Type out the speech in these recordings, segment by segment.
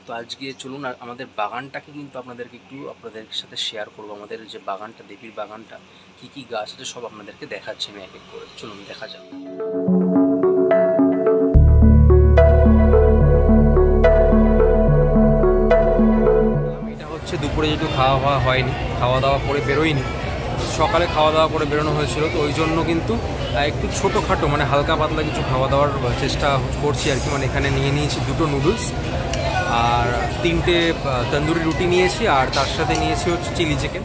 তো আজকে চলুন আমাদের বাগানটাকে কিন্তু আপনাদের সাথে শেয়ার করব। আমাদের যে বাগানটা, দেবীর বাগানটা, কি কি গাছ আছে সব আপনাদেরকে দেখাচ্ছি আমি এক এক করে। চলুন দেখা যাক। এটা হচ্ছে দুপুরে যেটু খাওয়া হয়নি, খাওয়া দাওয়া করে বেরোয়নি। সকালে খাওয়া দাওয়া করে বেরোনো হয়েছিল, তো ওই জন্য কিন্তু একটু ছোটোখাটো মানে হালকা পাতলা কিছু খাওয়া দাওয়ার চেষ্টা করছি আর কি। মানে এখানে নিয়ে নিয়েছি 2টো নুডলস আর 3টে তন্দুরি রুটি নিয়েছি, আর তার সাথে নিয়েছি হচ্ছে চিলি চিকেন।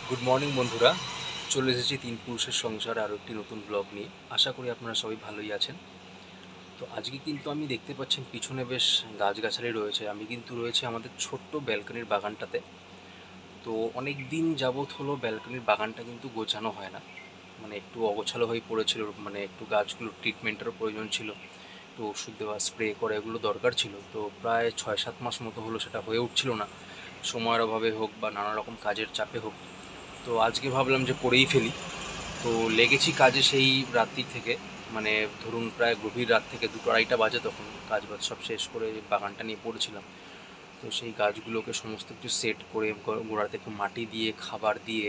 গুড মর্নিং বন্ধুরা, চলে এসেছি 3 পুরুষের সংসার আরও একটি নতুন ব্লগ নিয়ে। আশা করি আপনারা সবাই ভালোই আছেন। তো আজকে কিন্তু আমি দেখতে পাচ্ছেন পিছনে বেশ গাছগাছালি রয়েছে। আমি কিন্তু রয়েছে আমাদের ছোট্ট ব্যালকনির বাগানটাতে। তো অনেক দিন যাবৎ হলো ব্যালকনির বাগানটা কিন্তু গোছানো হয় না, মানে একটু অগোছালো হয়ে পড়েছিল। মানে একটু গাছগুলোর ট্রিটমেন্টেরও প্রয়োজন ছিল, একটু ওষুধ দেওয়া, স্প্রে করা, এগুলো দরকার ছিল। তো প্রায় 6-7 মাস মতো হলো সেটা হয়ে উঠছিল না, সময়ের অভাবে হোক বা নানা রকম কাজের চাপে হোক। তো আজকে ভাবলাম যে করেই ফেলি। তো লেগেছি কাজে সেই রাত্রি থেকে, মানে ধরুন প্রায় গভীর রাত থেকে 2-2:30 বাজে, তখন কাজ বাজ সব শেষ করে বাগানটা নিয়ে পড়েছিলাম। তো সেই গাছগুলোকে সমস্ত কিছু সেট করে গোড়াতে একটু মাটি দিয়ে, খাবার দিয়ে,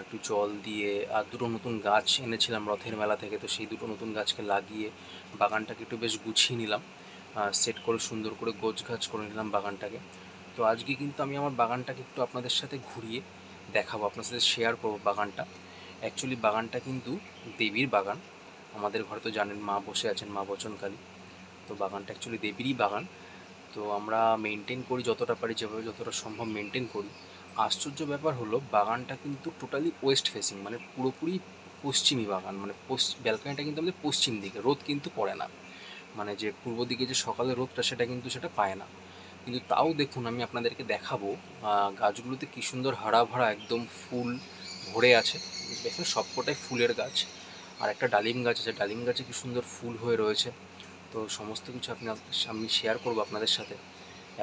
একটু জল দিয়ে, আর 2টো নতুন গাছ এনেছিলাম রথের মেলা থেকে। তো সেই 2টো নতুন গাছকে লাগিয়ে বাগানটাকে একটু বেশ গুছিয়ে নিলাম, সেট করে সুন্দর করে গোছগাছ করে নিলাম বাগানটাকে। তো আজকে কিন্তু আমি আমার বাগানটাকে একটু আপনাদের সাথে ঘুরিয়ে দেখাবো, আপনার সাথে শেয়ার করবো বাগানটা। অ্যাকচুয়ালি বাগানটা কিন্তু দেবীর বাগান। আমাদের ঘরে তো জানেন মা বসে আছেন, মা বচনকালী। তো বাগানটা অ্যাকচুয়ালি দেবীরই বাগান। তো আমরা মেনটেন করি যতটা পারি, যেভাবে যতটা সম্ভব মেনটেন করি। আশ্চর্য ব্যাপার হলো বাগানটা কিন্তু টোটালি ওয়েস্ট ফেসিং, মানে পুরোপুরি পশ্চিমী বাগান। মানে ব্যালকনিটা কিন্তু আমাদের পশ্চিম দিকে, রোদ কিন্তু পড়ে না। মানে যে পূর্ব দিকে যে সকালের রোদটা সেটা পায় না। কিন্তু তাও দেখুন, আমি আপনাদেরকে দেখাবো গাছগুলোতে কী সুন্দর হারা ভরা একদম ফুল ভরে আছে। দেখুন সবকটাই ফুলের গাছ। আর একটা ডালিম গাছ আছে, ডালিম গাছে কী সুন্দর ফুল হয়ে রয়েছে। তো সমস্ত কিছু আমি শেয়ার করবো আপনাদের সাথে।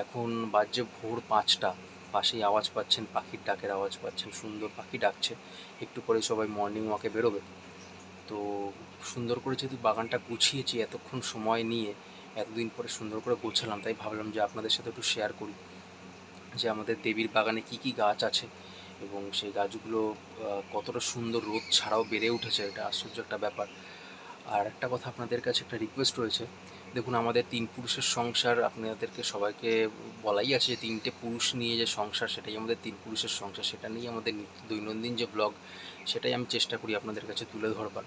এখন বাজে ভোর 5টা, পাশেই আওয়াজ পাচ্ছেন, পাখির ডাকের আওয়াজ পাচ্ছেন, সুন্দর পাখি ডাকছে। একটু পরে সবাই মর্নিং ওয়াকে বেরোবে। তো সুন্দর করে যেহেতু বাগানটা গুছিয়েছি এতক্ষণ সময় নিয়ে, এতদিন পরে সুন্দর করে গোছালাম, তাই ভাবলাম যে আপনাদের সাথে একটু শেয়ার করি যে আমাদের দেবীর বাগানে কি কি গাছ আছে এবং সেই গাছগুলো কতটা সুন্দর রোদ ছাড়াও বেড়ে উঠেছে। এটা আশ্চর্য একটা ব্যাপার। আর একটা কথা, আপনাদের কাছে একটা রিকোয়েস্ট রয়েছে। দেখুন আমাদের 3 পুরুষের সংসার, আপনাদেরকে সবাইকে বলাই আছে যে 3টে পুরুষ নিয়ে যে সংসার, সেটাই আমাদের 3 পুরুষের সংসার। সেটা নিয়ে আমাদের দৈনন্দিন যে ব্লগ, সেটাই আমি চেষ্টা করি আপনাদের কাছে তুলে ধরবার।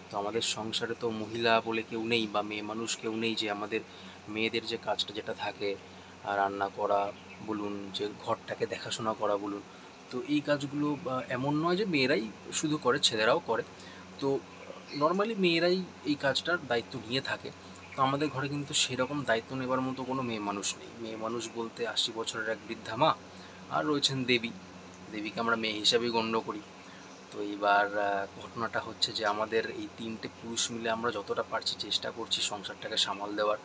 তো আমাদের সংসারে তো মহিলা বলে কেউ নেই বা মেয়ে মানুষ কেউ নেই, যে আমাদের মেয়েদের যে কাজটা যেটা থাকে, রান্না করা বলুন, যে ঘরটাকে দেখাশোনা করা বলুন, তো এই কাজগুলো এমন নয় যে মেয়েরাই শুধু করে, ছেলেরাও করে। তো নর্মালি মেয়েরাই এই কাজটার দায়িত্ব নিয়ে থাকে। তো আমাদের ঘরে কিন্তু সেরকম দায়িত্ব নেবার মতো কোনো মেয়ে মানুষ নেই। মেয়ে মানুষ বলতে 80 বছরের এক বৃদ্ধা মা, আর রয়েছেন দেবী। দেবীকে আমরা মেয়ে হিসাবেই গণ্য করি। তো এইবার ঘটনাটা হচ্ছে যে আমাদের এই 3টে পুরুষ মিলে আমরা যতটা পারছি চেষ্টা করছি সংসারটাকে সামাল দেওয়ার।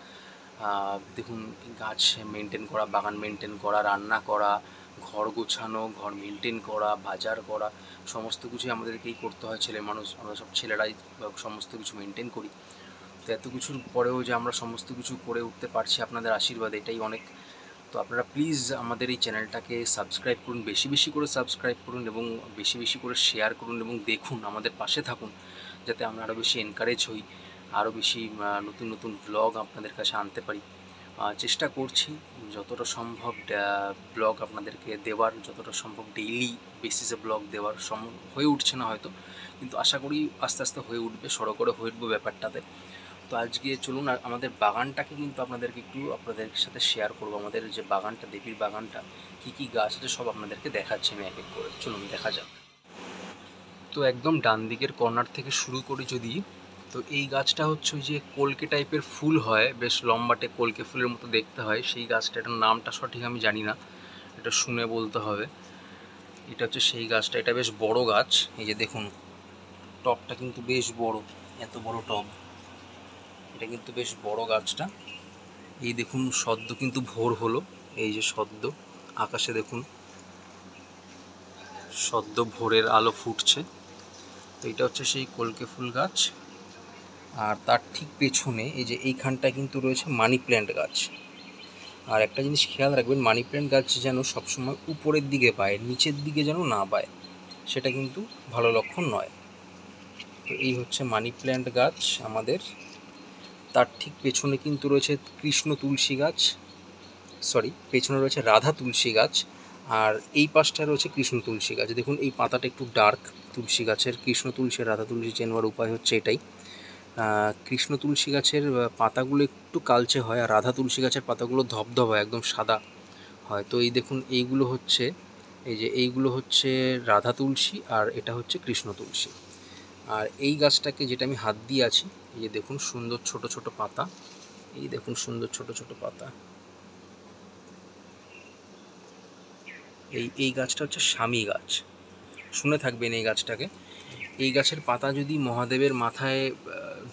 দেখুন, গাছ মেনটেন করা, বাগান মেনটেন করা, রান্না করা, ঘর গোছানো, ঘর মেনটেন করা, বাজার করা, সমস্ত কিছুই আমাদেরকেই করতে হয়। ছেলে মানুষ, আমরা সব ছেলেরাই সমস্ত কিছু মেনটেন করি। তো এত কিছুর পরেও যে আমরা সমস্ত কিছু করে উঠতে পারছি আপনাদের আশীর্বাদ, এটাই অনেক। তো আপনারা প্লিজ আমাদের এই চ্যানেলটাকে সাবস্ক্রাইব করুন, বেশি বেশি করে সাবস্ক্রাইব করুন এবং বেশি বেশি করে শেয়ার করুন এবং দেখুন, আমাদের পাশে থাকুন, যাতে আমরা আরও বেশি এনকারেজ হই, আরও বেশি নতুন নতুন ব্লগ আপনাদের কাছে আনতে পারি। চেষ্টা করছি যতটা সম্ভব ব্লগ আপনাদেরকে দেওয়ার, যতটা সম্ভব ডেইলি বেসিসে ব্লগ দেওয়ার। হয়ে উঠছে না হয়তো, কিন্তু আশা করি আস্তে আস্তে হয়ে উঠবে, সড়ো করে হয়ে উঠবে ব্যাপারটাতে। তো আজকে চলুন আমাদের বাগানটাকে কিন্তু আপনাদের সাথে শেয়ার করবো। আমাদের যে বাগানটা, দেবীর বাগানটা, কি কি গাছ আছে সব আপনাদেরকে দেখাচ্ছি আমি এক এক করে। চলুন দেখা যাক। তো একদম ডান দিকের কর্নার থেকে শুরু করি যদি, তো এই গাছটা হচ্ছে ওই যে কলকে টাইপের ফুল হয়, বেশ লম্বাটে কলকে ফুলের মতো দেখতে হয়, সেই গাছটা। এটার নামটা সঠিক আমি জানি না, এটা শুনে বলতে হবে। এটা হচ্ছে সেই গাছটা, এটা বেশ বড় গাছ। এই যে দেখুন টবটা কিন্তু বেশ বড়, এত বড় টব। এটা কিন্তু বেশ বড় গাছটা। এই দেখুন সদ্য কিন্তু ভোর হলো, এই যে সদ্য আকাশে দেখুন সদ্য ভোরের আলো ফুটছে। তো এটা হচ্ছে সেই কলকে ফুল গাছ। আর তার ঠিক পেছনে এই যে এইখানটা কিন্তু রয়েছে মানি প্ল্যান্ট গাছ। আর একটা জিনিস খেয়াল রাখবেন, মানি প্ল্যান্ট গাছ যেন সবসময় উপরের দিকে পায়, নিচের দিকে যেন না পায়, সেটা কিন্তু ভালো লক্ষণ নয়। তো এই হচ্ছে মানি প্ল্যান্ট গাছ আমাদের। তার ঠিক পেছনে কিন্তু রয়েছে কৃষ্ণ তুলসী গাছ, পেছনে রয়েছে রাধা তুলসী গাছ। আর এই পাশটায় রয়েছে কৃষ্ণ তুলসী গাছ। দেখুন এই পাতাটা একটু ডার্ক তুলসী গাছের। কৃষ্ণ তুলসী রাধা তুলসী চেনবার উপায় হচ্ছে এটাই। কৃষ্ণ তুলসী গাছের পাতাগুলো একটু কালচে হয়, আর রাধা তুলসী গাছের পাতাগুলো ধবধবা একদম সাদা হয়। তো এই দেখুন এইগুলো হচ্ছে রাধা তুলসী, আর এটা হচ্ছে কৃষ্ণ তুলসী। আর এই গাছটাকে, যেটা আমি হাত দিয়ে আছি, এই যে দেখুন সুন্দর ছোট ছোট পাতা, এই দেখুন সুন্দর ছোট ছোট পাতা। এই গাছটা হচ্ছে স্বামী গাছ, শুনে থাকবেন এই গাছটাকে। এই গাছের পাতা যদি মহাদেবের মাথায়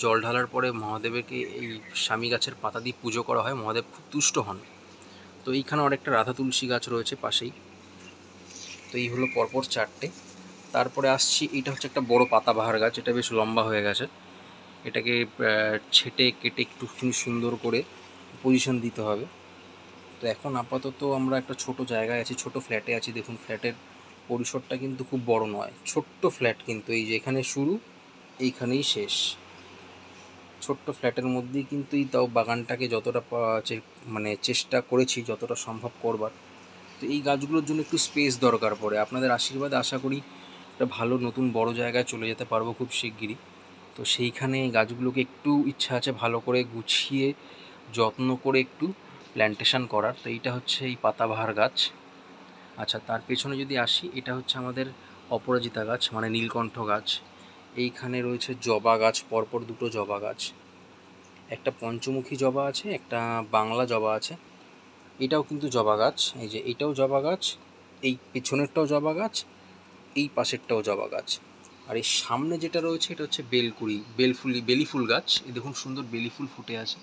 জল ঢালার পরে মহাদেবকে এই স্বামী গাছের পাতা দিয়ে পুজো করা হয়, মহাদেব খুব তুষ্ট হন। তো এইখানে অনেকটা রাধা তুলসী গাছ রয়েছে পাশেই। তো এই হলো পরপর চারটে। তারপরে আসছি, এটা হচ্ছে একটা বড় পাতাবাহার গাছ, এটা বেশ লম্বা হয়ে গেছে। এটাকে ছেটে কেটে একটুখানি সুন্দর করে পজিশন দিতে হবে। তো এখন আপাতত আমরা একটা ছোট জায়গায় আছি, ছোট ফ্ল্যাটে আছি। দেখুন ফ্ল্যাটের পরিসরটা কিন্তু খুব বড় নয়, ছোট্ট ফ্ল্যাট কিন্তু। এই যে এখানে শুরু, এইখানেই শেষ। ছোট্ট ফ্ল্যাটের মধ্যেই কিন্তু এই তাও বাগানটাকে যতটা চেষ্টা করেছি যতটা সম্ভব করবার। তো এই গাছগুলোর জন্য একটু স্পেস দরকার পড়ে। আপনাদের আশীর্বাদে আশা করি একটা ভালো নতুন বড় জায়গায় চলে যেতে পারবো খুব শিগগিরই। তো সেইখানে গাছগুলোকে একটু ইচ্ছা আছে ভালো করে গুছিয়ে যত্ন করে একটু প্ল্যান্টেশন করার। তো এইটা হচ্ছে এই পাতাবাহার গাছ। আচ্ছা, তার পেছনে যদি আসি, এটা হচ্ছে আমাদের অপরাজিতা গাছ, মানে নীলকণ্ঠ গাছ। এইখানে রয়েছে জবা গাছ, পরপর দুটো জবা গাছ, একটা পঞ্চমুখী জবা আছে, একটা বাংলা জবা আছে। এটাও কিন্তু জবা গাছ, এই যে এটাও জবা গাছ, এই পেছনেরটাও জবা গাছ, এই পাশেরটাও জবা গাছ। আর এই সামনে যেটা রয়েছে এটা হচ্ছে বেলি ফুল গাছ। এই দেখুন সুন্দর বেলি ফুল ফুটে আছে।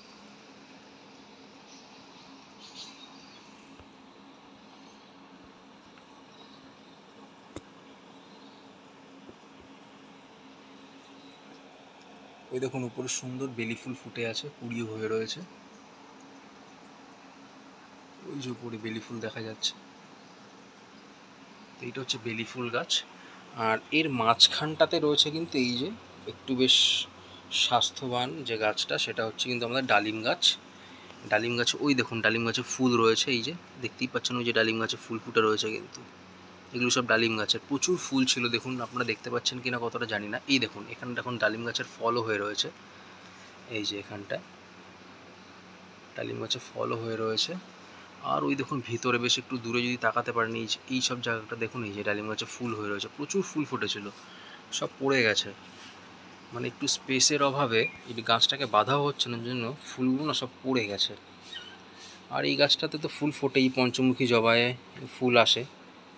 ওই দেখুন উপরে সুন্দর বেলি ফুল ফুটে আছে, কুড়িও হয়ে রয়েছে। ওই যে উপরে বেলি ফুল দেখা যাচ্ছে। তো এইটা হচ্ছে বেলি ফুল গাছ। আর এর মাঝখানটাতে রয়েছে কিন্তু এই যে একটু বেশ স্বাস্থ্যবান যে গাছটা, সেটা হচ্ছে কিন্তু আমাদের ডালিম গাছ। ডালিম গাছে ওই দেখুন ডালিম গাছে ফুল রয়েছে, এই যে দেখতেই পাচ্ছেন ওই যে ডালিম গাছে ফুল ফুটে রয়েছে কিন্তু। এগুলো সব ডালিম গাছের প্রচুর ফুল ছিল। দেখুন আপনারা দেখতে পাচ্ছেন কিনা কতটা জানি না। এই দেখুন এখানে দেখুন ডালিম গাছের ফলও হয়ে রয়েছে, এই যে এখানটায় ডালিম গাছের ফলও হয়ে রয়েছে। আর ওই দেখুন ভিতরে বেশ একটু দূরে যদি তাকাতে পারেন, এই সব জায়গাটা দেখুন, এই যে ডালিম গাছে ফুল হয়ে রয়েছে, প্রচুর ফুল ফুটেছিল, সব পড়ে গেছে। মানে একটু স্পেসের অভাবে এই গাছটাকে বাঁধাও হচ্ছে না, জন্য ফুলগুলো না সব পড়ে গেছে। আর এই গাছটাতে তো ফুল ফোটে, এই পঞ্চমুখী জবায় ফুল আসে,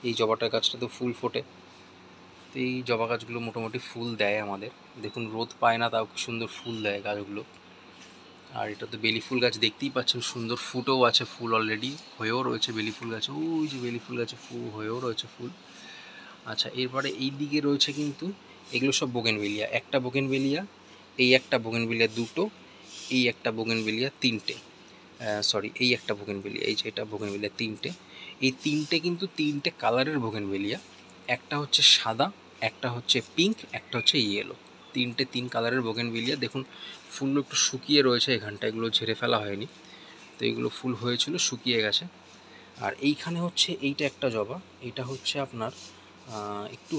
এই জবাটার গাছটাতে ফুল ফোটে। তো এই জবা গাছগুলো মোটামুটি ফুল দেয় আমাদের। দেখুন রোদ পায় না, তাও কি সুন্দর ফুল দেয় গাছগুলো। আর এটা তো বেলি ফুল গাছ, দেখতেই পাচ্ছেন সুন্দর ফুটেও আছে, ফুল অলরেডি হয়েও রয়েছে বেলি ফুল গাছে। ওই যে বেলি ফুল গাছে ফুল হয়েও রয়েছে ফুল। আচ্ছা, এরপরে এই দিকে রয়েছে কিন্তু এগুলো সব বোগেনভেলিয়া। একটা বোগেনভেলিয়া, এই একটা বোগেনভেলিয়া দুটো, এই একটা বোগেনভেলিয়া তিনটে, এই একটা বোগেনভেলিয়া, এই যে এটা বোগেনভেলিয়া তিনটে। এই তিনটে কিন্তু তিনটে কালারের বোগেনভেলিয়া, একটা হচ্ছে সাদা, একটা হচ্ছে পিঙ্ক, একটা হচ্ছে ইয়েলো। তিন কালারের বোগেনভেলিয়া। দেখুন ফুলগুলো একটু শুকিয়ে রয়েছে এখানটা, এগুলো ঝেড়ে ফেলা হয়নি। তো এগুলো ফুল হয়েছিল, শুকিয়ে গেছে। আর এইখানে হচ্ছে এইটা একটা জবা, এটা হচ্ছে আপনার একটু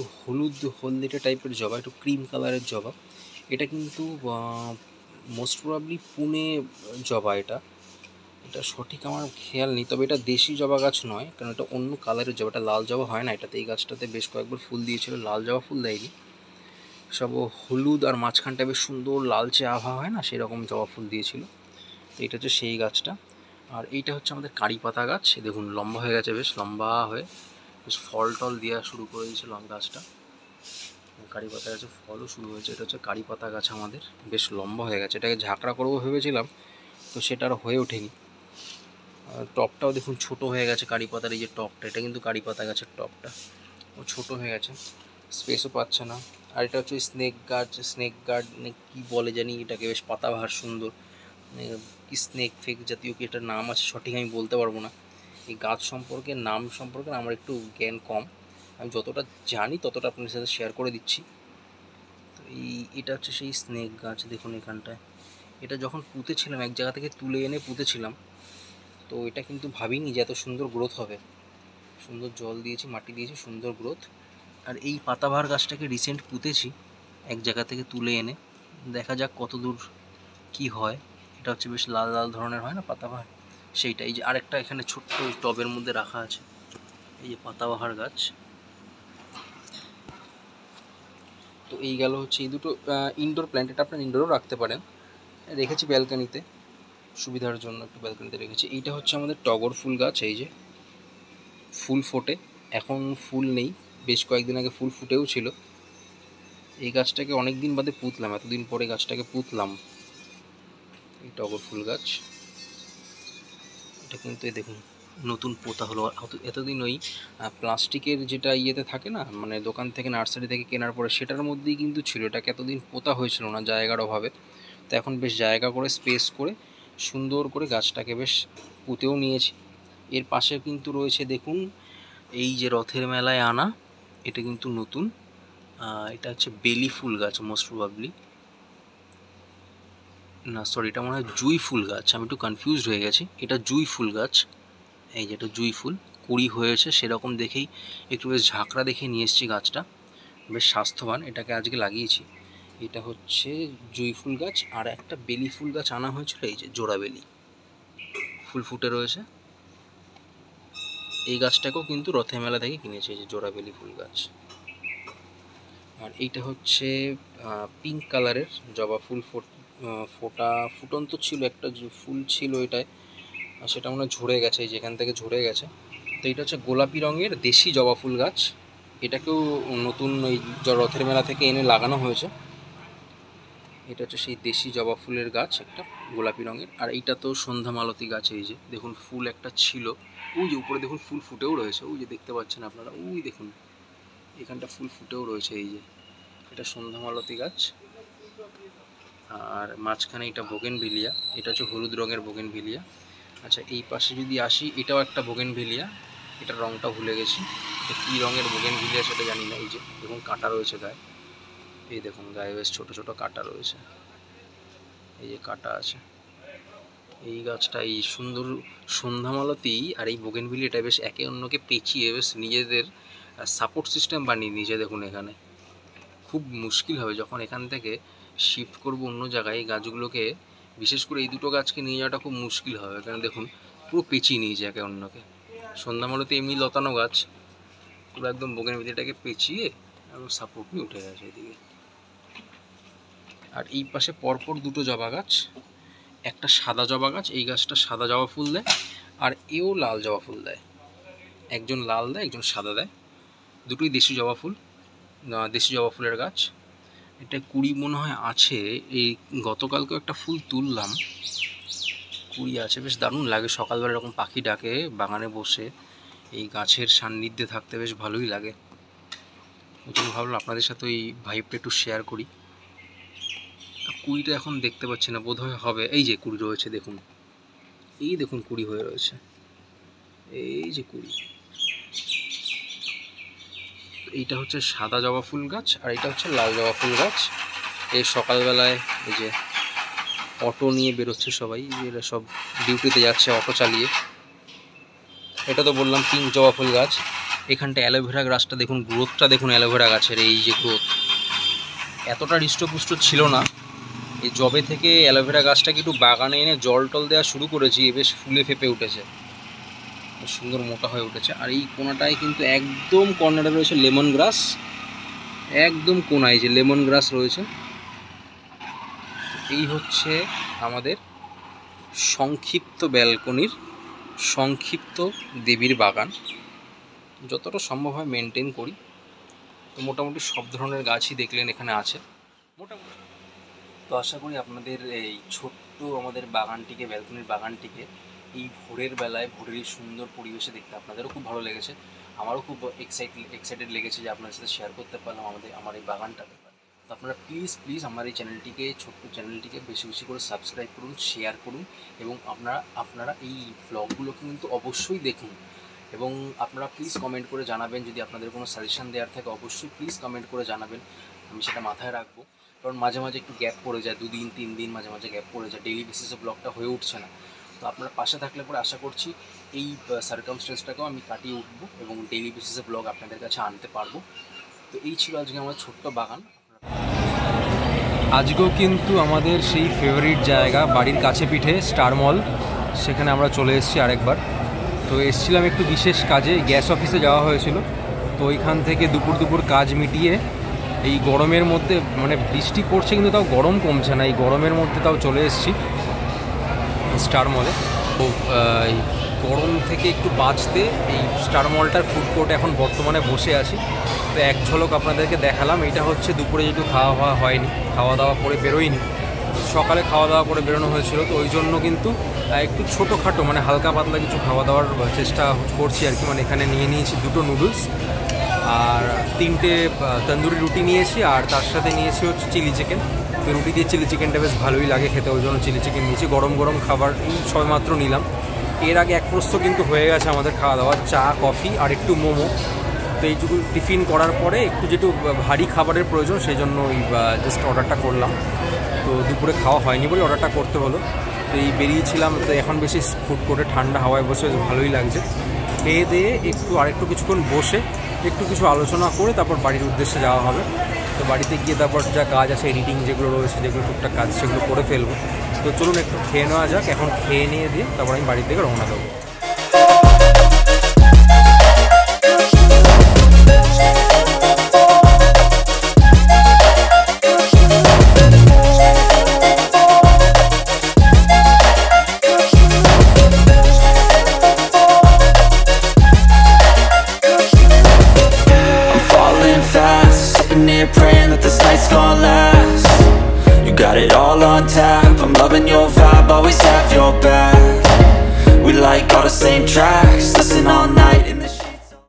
হলদেটে টাইপের জবা, একটু ক্রিম কালারের জবা। এটা কিন্তু মোস্ট প্রবাবলি পুনে জবা। এটা সঠিক আমার খেয়াল নেই, তবে এটা দেশি জবা গাছ নয়, কারণ এটা অন্য কালারের জবা, এটা লাল জবা হয় না এটাতে। এই গাছটাতে বেশ কয়েকবার ফুল দিয়েছিল, লাল জবা ফুল দেয়নি, সব হলুদ আর মাঝখানটা বেশ সুন্দর লালচে আভা হয় না, সেরকম জবা ফুল দিয়েছিল। তো এটা হচ্ছে সেই গাছটা। আর এইটা হচ্ছে আমাদের কারি পাতা গাছ। দেখুন লম্বা হয়ে গেছে, বেশ লম্বা হয়ে বেশ ফল টল দেওয়া শুরু করে দিয়েছে গাছটা। কারি পাতা গাছে ফলও শুরু হয়েছে। এটা হচ্ছে কারি পাতা গাছ আমাদের, বেশ লম্বা হয়ে গেছে। এটাকে ঝাঁকড়া করবো ভেবেছিলাম, তো সেটা আর হয়ে ওঠেনি। টপটাও দেখুন ছোট হয়ে গেছে কারি পাতার, এই যে টপটা, এটা কিন্তু কারি পাতা গাছের টপটা, ও ছোটো হয়ে গেছে, স্পেসও পাচ্ছে না। আর এটা হচ্ছে স্নেক গাছ, স্নেক গার্ড কী বলে জানি এটাকে, বেশ পাতাবাহার সুন্দর, কি স্নেক ফেক জাতীয় কি এটার নাম আছে, সঠিক আমি বলতে পারবো না। এই গাছ সম্পর্কে, নাম সম্পর্কে আমার একটু জ্ঞান কম, আমি যতটা জানি ততটা আপনার সাথে শেয়ার করে দিচ্ছি। তো এটা হচ্ছে সেই স্নেক গাছ, দেখুন এখানটায়। এটা যখন পুঁতেছিলাম, এক জায়গা থেকে তুলে এনে পুঁতেছিলাম, তো এটা কিন্তু ভাবিনি যে এত সুন্দর গ্রোথ হবে। সুন্দর জল দিয়েছি, মাটি দিয়েছি, সুন্দর গ্রোথ। আর এই পাতাবাহার গাছটাকে রিসেন্ট পুঁতেছি এক জায়গা থেকে তুলে এনে, দেখা যাক কত দূর কী হয়। এটা হচ্ছে বেশ লাল লাল ধরনের হয় না পাতাবাহার, সেইটা। এই যে আরেকটা এখানে ছোট্ট টবের মধ্যে রাখা আছে, এই যে পাতাবাহার গাছ। তো এই গেল হচ্ছে এই দুটো ইনডোর প্ল্যান্ট, এটা আপনার ইনডোরও রাখতে পারেন, রেখেছি ব্যালকানিতে সুবিধার জন্য, একটু ব্যালকানিতে রেখেছি। এইটা হচ্ছে আমাদের টগর ফুল গাছ, এই যে ফুল ফোটে, এখন ফুল নেই, বেশ কয়েকদিন আগে ফুল ফুটেও ছিল। এই গাছটাকে অনেক দিন বাদে পুঁতলাম, এতদিন পরে গাছটাকে পুঁতলাম, এই টগর ফুল গাছ। এটা কিন্তু দেখুন নতুন পোতা হলো, এতদিন ওই প্লাস্টিকের যেটা ইয়েতে থাকে না, মানে দোকান থেকে নার্সারি থেকে কেনার পরে সেটার মধ্যেই কিন্তু ছিল, এটাকে এতদিন পোতা হয়েছিল না জায়গার অভাবে। তো এখন বেশ জায়গা করে, স্পেস করে, সুন্দর করে গাছটাকে বেশ পুঁতেও নিয়েছি। এর পাশে কিন্তু রয়েছে দেখুন, এই যে রথের মেলায় আনা, এটা কিন্তু নতুন, এটা হচ্ছে বেলি ফুল গাছ, মোস্ট প্রবাবলি, না সরি, এটা মনে হয় জুঁই ফুল গাছ, আমি একটু কনফিউজড হয়ে গেছি। এটা জুঁই ফুল গাছ, এই যেটা জুঁই ফুল, কুড়ি হয়েছে সেরকম দেখেই, একটু বেশ ঝাঁকড়া দেখে নিয়ে এসেছি গাছটা, বেশ স্বাস্থ্যবান, এটাকে আজকে লাগিয়েছি। এটা হচ্ছে জুঁই ফুল গাছ। আর একটা বেলি ফুল গাছ আনা হয়েছিল, এই যে জোড়া বেলি ফুল ফুটে রয়েছে, এই গাছটাকেও কিন্তু রথের মেলা থেকে কিনেছি, এই যে জোড়া বেলি ফুল গাছ। আর এইটা হচ্ছে পিঙ্ক কালারের জবা ফুল, ফুটন্ত ছিল, একটা ফুল ছিল এটায়, সেটা মনে হয় ঝরে গেছে, এই যেখান থেকে ঝরে গেছে। তো এটা হচ্ছে গোলাপি রঙের দেশি জবা ফুল গাছ, এটাকেও নতুন ওই রথের মেলা থেকে এনে লাগানো হয়েছে। এটা হচ্ছে সেই দেশি জবা ফুলের গাছ, একটা গোলাপি রঙের। আর এইটা তো সন্ধ্যা মালতী গাছ, এই যে দেখুন ফুল একটা ছিল, ওই যে উপরে দেখুন ফুল ফুটেও রয়েছে, ওই যে দেখতে পাচ্ছেন আপনারা, ওই দেখুন এখানটা ফুল ফুটেও রয়েছে, এই যে এটা সন্ধ্যা মালতী গাছ। আর মাঝখানে এটা বোগেনভিলিয়া, এটা হচ্ছে হলুদ রঙের বোগেনভিলিয়া। আচ্ছা এই পাশে যদি আসি, এটাও একটা বোগেনভিলিয়া, এটার রঙটা ভুলে গেছি, এটা কী রঙের বোগেনভিলিয়া সেটা জানি না। এই যে দেখুন কাঁটা রয়েছে গায়ে, এই দেখুন গায়ে বেশ ছোটো ছোটো কাঁটা রয়েছে, এই যে কাঁটা আছে। এই গাছটা, এই সুন্দর সন্ধ্যামালতী আর এই বোগেনভিলিয়াটা বেশ একে অন্যকে পেঁচিয়ে বেশ নিজেদের সাপোর্ট সিস্টেম বানিয়ে নিয়েছে। দেখুন এখানে খুব মুশকিল হবে যখন এখান থেকে শিফট করব অন্য জায়গায়, এই গাছগুলোকে, বিশেষ করে এই দুটো গাছকে নিয়ে যাওয়াটা খুব মুশকিল হবে, কারণ দেখুন পুরো পেঁচিয়ে নিয়েছে একে অন্যকে। সন্ধ্যামালতী এমনি লতানো গাছ, পুরো একদম বোগেনভিলিয়াটাকে পেঁচিয়ে এবং সাপোর্ট নিয়ে উঠে গেছে এদিকে। আর এই পাশে পরপর দুটো জবা গাছ, একটা সাদা জবা গাছ, এই গাছটা সাদা জবা ফুল দেয়, আর এও লাল জবা ফুল দেয়, একজন লাল দেয় একজন সাদা দেয়, দুটোই দেশি জবা ফুল, দেশি জবা ফুলের গাছ। এটা কুড়ি মনে হয় আছে, এই গতকালকেও একটা ফুল তুললাম, কুড়ি আছে, বেশ দারুণ লাগে। সকালবেলা এরকম পাখি ডাকে বাগানে বসে, এই গাছের সান্নিধ্যে থাকতে বেশ ভালোই লাগে, ওই জন্য ভাবলাম আপনাদের সাথে ওই ভাইবটা একটু শেয়ার করি। কুড়িটা এখন দেখতে পাচ্ছি না, বোধহয় হবে, এই যে কুড়ি রয়েছে দেখুন, এই দেখুন কুড়ি হয়ে রয়েছে, এই যে কুড়ি। এইটা হচ্ছে সাদা জবা ফুল গাছ, আর এটা হচ্ছে লাল জবা ফুল গাছ। এই সকালবেলায় এই যে অটো নিয়ে বেরোচ্ছে সবাই, এরা সব ডিউটিতে যাচ্ছে অটো চালিয়ে। এটা তো বললাম পিঙ্ক জবা ফুল গাছ। এখানটা অ্যালোভেরা গাছটা দেখুন, গ্রোথটা দেখুন অ্যালোভেরা গাছের, এই যে গ্রোথ, এতটা হৃষ্টপুষ্ট ছিল না। এই জবে থেকে অ্যালোভেরা গাছটাকে একটু বাগানে এনে জল টল দেওয়া শুরু করেছি, বেশ ফুলে ফেপে উঠেছে, সুন্দর মোটা হয়ে উঠেছে। আর এই কোনাটায় কিন্তু একদম কর্নারে রয়েছে লেমন গ্রাস, একদম কোনায় যে লেমন গ্রাস রয়েছে। এই হচ্ছে আমাদের সংক্ষিপ্ত ব্যালকনির সংক্ষিপ্ত দেবীর বাগান, যতটা সম্ভব হয় মেনটেন করি। তো মোটামুটি সব ধরনের গাছই দেখলেন এখানে আছে মোটামুটি। তো আশা করি আপনাদের এই ছোট্ট আমাদের বাগানটিকে, ব্যালকনির বাগানটিকে এই ভোরের বেলায়, ভোরের এই সুন্দর পরিবেশে দেখতে আপনাদেরও খুব ভালো লেগেছে। আমারও খুব এক্সাইটেড লেগেছে যে আপনাদের সাথে শেয়ার করতে পারলাম আমার এই বাগানটাকে। তো আপনারা প্লিজ আমার এই চ্যানেলটিকে, ছোট্ট চ্যানেলটিকে বেশি বেশি করে সাবস্ক্রাইব করুন, শেয়ার করুন এবং আপনারা এই ব্লগগুলোকে কিন্তু অবশ্যই দেখুন। এবং আপনারা প্লিজ কমেন্ট করে জানাবেন, যদি আপনাদের কোনো সাজেশান দেওয়ার থাকে অবশ্যই প্লিজ কমেন্ট করে জানাবেন, আমি সেটা মাথায় রাখবো। কারণ মাঝে মাঝে একটু গ্যাপ পড়ে যায়, 2 দিন 3 দিন মাঝে মাঝে গ্যাপ পড়ে যায়, ডেইলি বেসিসে ব্লগটা হয়ে উঠছে না। তো আপনারা পাশে থাকলে পরে আশা করছি এই সার্কামস্টেন্সটাকেও আমি কাটিয়ে উঠবো এবং ডেইলি বেসিসে ব্লগ আপনাদের কাছে আনতে পারবো। তো এই ছিল আজকে আমার ছোট্ট বাগান। আজকেও কিন্তু আমাদের সেই ফেভারিট জায়গা, বাড়ির কাছে পিঠে স্টার মল, সেখানে আমরা চলে এসেছি আরেকবার। তো এসেছিলাম একটু বিশেষ কাজে, গ্যাস অফিসে যাওয়া হয়েছিল। তো ওইখান থেকে দুপুর কাজ মিটিয়ে এই গরমের মধ্যে, মানে বৃষ্টি পড়ছে কিন্তু তাও গরম কমছে না, এই গরমের মধ্যে তাও চলে এসেছি স্টার মলে। তো এই গরম থেকে একটু বাঁচতে এই স্টার মলটার ফুড কোর্টে এখন বর্তমানে বসে আছি। তো এক ঝলক আপনাদেরকে দেখালাম। এটা হচ্ছে দুপুরে যেটু খাওয়া হয়নি, খাওয়া দাওয়া করে বেরোয়নি, সকালে খাওয়া দাওয়া করে বেরোনো হয়েছিল। তো ওই জন্য কিন্তু একটু ছোটোখাটো মানে হালকা পাতলা কিছু খাওয়া দাওয়ার চেষ্টা করছি আর কি। মানে এখানে নিয়ে নিয়েছি 2টো নুডলস আর 3টে তন্দুরি রুটি নিয়েছি, আর তার সাথে নিয়েছি হচ্ছে চিলি চিকেন। তো রুটি দিয়ে চিলি চিকেনটা বেশ ভালোই লাগে খেতে, ওই জন্য চিলি চিকেন নিয়েছি। গরম গরম খাবার এই সবেমাত্র নিলাম। এর আগে এক প্রস্ত কিন্তু হয়ে গেছে আমাদের খাওয়া দাওয়া, চা কফি আর একটু মোমো। তো এইটুকু টিফিন করার পরে একটু যেটু ভারী খাবারের প্রয়োজন, সেই জন্য ওই জাস্ট অর্ডারটা করলাম। তো দুপুরে খাওয়া হয়নি বলে অর্ডারটা করতে হলো। তো এই বেরিয়েছিলাম। তো এখন বেশি ফুড কোর্টে ঠান্ডা হাওয়ায় বসে ভালোই লাগছে। খেয়ে দিয়ে আরেকটু কিছুক্ষণ বসে একটু কিছু আলোচনা করে তারপর বাড়ির উদ্দেশ্যে যাওয়া হবে। তো বাড়িতে গিয়ে তারপর যা কাজ আছে, এডিটিং যেগুলো রয়েছে, যেগুলো টুকটাক কাজ, সেগুলো করে ফেলবো। তো চলুন একটু খেয়ে নেওয়া যাক। এখন খেয়ে নিয়ে দিয়ে তারপর আমি বাড়ির দিকে রওনা দেবো। Praying that this night's gonna last. You got it all on tap, I'm loving your vibe, always have your back. We like all the same tracks, listen all night in the